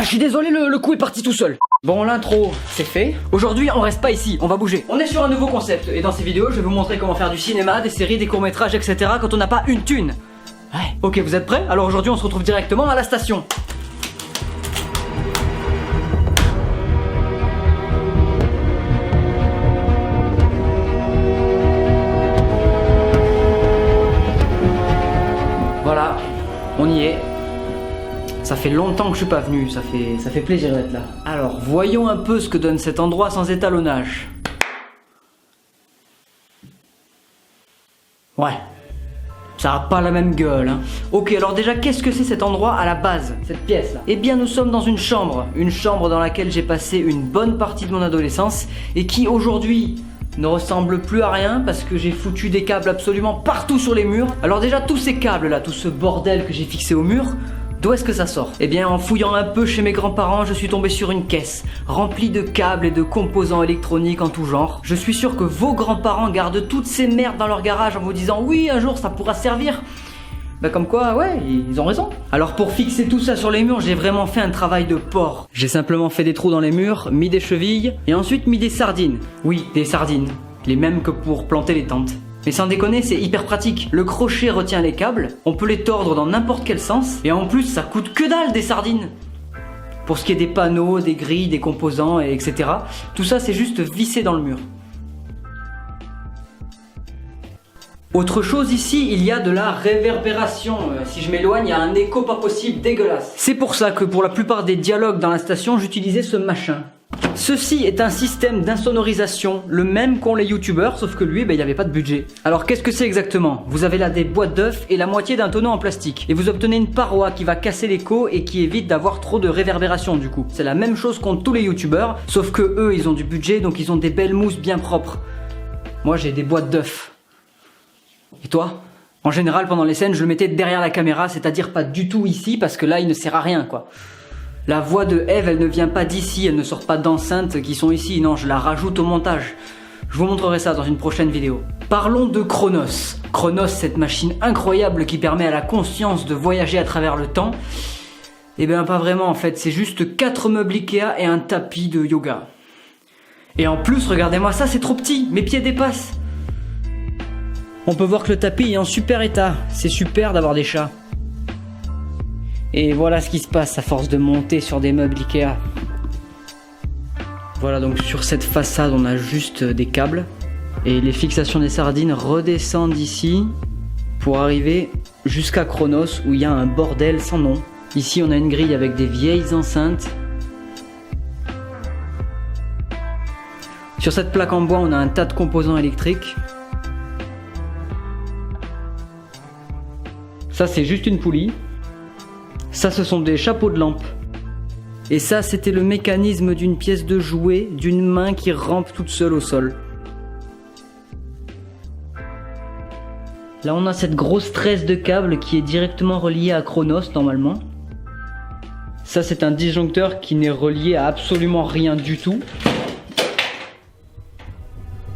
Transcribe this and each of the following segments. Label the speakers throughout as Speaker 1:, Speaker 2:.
Speaker 1: je suis désolé, le coup est parti tout seul. Bon, l'intro, c'est fait. Aujourd'hui, on reste pas ici, on va bouger. On est sur un nouveau concept, et dans ces vidéos, je vais vous montrer comment faire du cinéma, des séries, des courts-métrages, etc. quand on n'a pas une thune. Ouais. Ok, vous êtes prêts? Alors aujourd'hui, on se retrouve directement à la station. Voilà, on y est. Ça fait longtemps que je suis pas venu, ça fait plaisir d'être là. Alors, voyons un peu ce que donne cet endroit sans étalonnage. Ouais, ça a pas la même gueule, hein. Ok, alors déjà, qu'est-ce que c'est cet endroit à la base, cette pièce-là? Eh bien, nous sommes dans une chambre dans laquelle j'ai passé une bonne partie de mon adolescence et qui aujourd'hui ne ressemble plus à rien parce que j'ai foutu des câbles absolument partout sur les murs. Alors déjà, tous ces câbles là, tout ce bordel que j'ai fixé au mur, d'où est-ce que ça sort? Eh bien, en fouillant un peu chez mes grands-parents, je suis tombé sur une caisse remplie de câbles et de composants électroniques en tout genre. Je suis sûr que vos grands-parents gardent toutes ces merdes dans leur garage en vous disant oui, un jour ça pourra servir. Bah comme quoi, ouais, ils ont raison. Alors pour fixer tout ça sur les murs, j'ai vraiment fait un travail de porc. J'ai simplement fait des trous dans les murs, mis des chevilles et ensuite mis des sardines. Oui, des sardines. Les mêmes que pour planter les tentes. Mais sans déconner, c'est hyper pratique. Le crochet retient les câbles, on peut les tordre dans n'importe quel sens, et en plus ça coûte que dalle des sardines. Pour ce qui est des panneaux, des grilles, des composants, etc. Tout ça c'est juste vissé dans le mur. Autre chose ici, il y a de la réverbération. Si je m'éloigne, il y a un écho pas possible, dégueulasse. C'est pour ça que pour la plupart des dialogues dans la station, j'utilisais ce machin. Ceci est un système d'insonorisation, le même qu'ont les youtubeurs, sauf que lui, il n'y avait pas de budget. Alors qu'est-ce que c'est exactement? Vous avez là des boîtes d'œufs et la moitié d'un tonneau en plastique. Et vous obtenez une paroi qui va casser l'écho et qui évite d'avoir trop de réverbération du coup. C'est la même chose qu'ont tous les youtubeurs, sauf que eux, ils ont du budget, donc ils ont des belles mousses bien propres. Moi, j'ai des boîtes d'œufs. Et toi? En général, pendant les scènes, je le mettais derrière la caméra, c'est-à-dire pas du tout ici, parce que là, il ne sert à rien, quoi. La voix de Eve, elle ne vient pas d'ici, elle ne sort pas d'enceintes qui sont ici, non, je la rajoute au montage. Je vous montrerai ça dans une prochaine vidéo. Parlons de Chronos. Chronos, cette machine incroyable qui permet à la conscience de voyager à travers le temps. Eh bien, pas vraiment, en fait, c'est juste 4 meubles Ikea et un tapis de yoga. Et en plus, regardez-moi ça, c'est trop petit, mes pieds dépassent. On peut voir que le tapis est en super état, c'est super d'avoir des chats. Et voilà ce qui se passe à force de monter sur des meubles Ikea. Voilà, donc sur cette façade on a juste des câbles. Et les fixations des sardines redescendent ici pour arriver jusqu'à Chronos où il y a un bordel sans nom. Ici on a une grille avec des vieilles enceintes. Sur cette plaque en bois on a un tas de composants électriques. Ça c'est juste une poulie. Ça ce sont des chapeaux de lampe. Et ça c'était le mécanisme d'une pièce de jouet d'une main qui rampe toute seule au sol. Là on a cette grosse tresse de câble qui est directement reliée à Chronos normalement. Ça c'est un disjoncteur qui n'est relié à absolument rien du tout.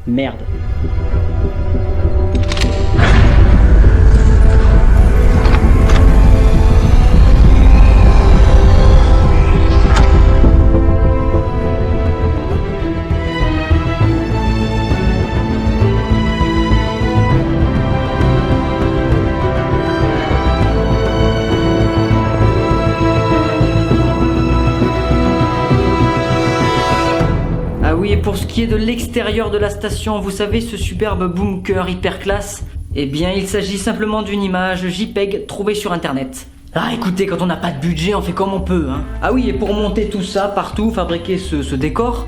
Speaker 1: Merde. Et pour ce qui est de l'extérieur de la station, vous savez ce superbe bunker hyper classe? Eh bien il s'agit simplement d'une image JPEG trouvée sur internet. Ah écoutez, quand on n'a pas de budget, on fait comme on peut, hein. Ah oui, et pour monter tout ça partout, fabriquer ce décor,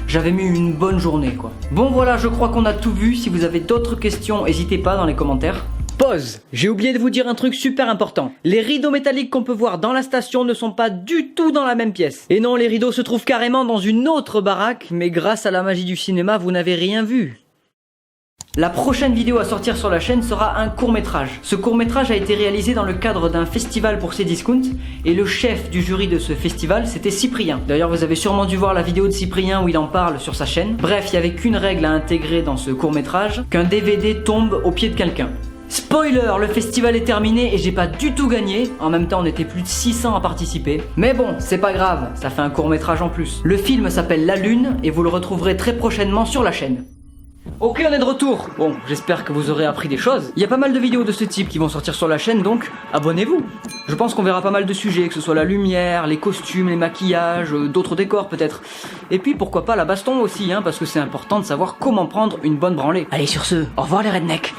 Speaker 1: j'avais mis une bonne journée quoi. Bon voilà, je crois qu'on a tout vu. Si vous avez d'autres questions, n'hésitez pas dans les commentaires. Pause! J'ai oublié de vous dire un truc super important. Les rideaux métalliques qu'on peut voir dans la station ne sont pas du tout dans la même pièce. Et non, les rideaux se trouvent carrément dans une autre baraque, mais grâce à la magie du cinéma, vous n'avez rien vu. La prochaine vidéo à sortir sur la chaîne sera un court-métrage. Ce court-métrage a été réalisé dans le cadre d'un festival pour Cdiscount et le chef du jury de ce festival, c'était Cyprien. D'ailleurs, vous avez sûrement dû voir la vidéo de Cyprien où il en parle sur sa chaîne. Bref, il n'y avait qu'une règle à intégrer dans ce court-métrage, qu'un DVD tombe au pied de quelqu'un. Spoiler, le festival est terminé et j'ai pas du tout gagné. En même temps, on était plus de 600 à participer. Mais bon, c'est pas grave, ça fait un court-métrage en plus. Le film s'appelle La Lune et vous le retrouverez très prochainement sur la chaîne. Ok, on est de retour. Bon, j'espère que vous aurez appris des choses. Il y a pas mal de vidéos de ce type qui vont sortir sur la chaîne, donc abonnez-vous. Je pense qu'on verra pas mal de sujets, que ce soit la lumière, les costumes, les maquillages, d'autres décors peut-être. Et puis pourquoi pas la baston aussi, parce que c'est important de savoir comment prendre une bonne branlée. Allez, sur ce, au revoir les rednecks.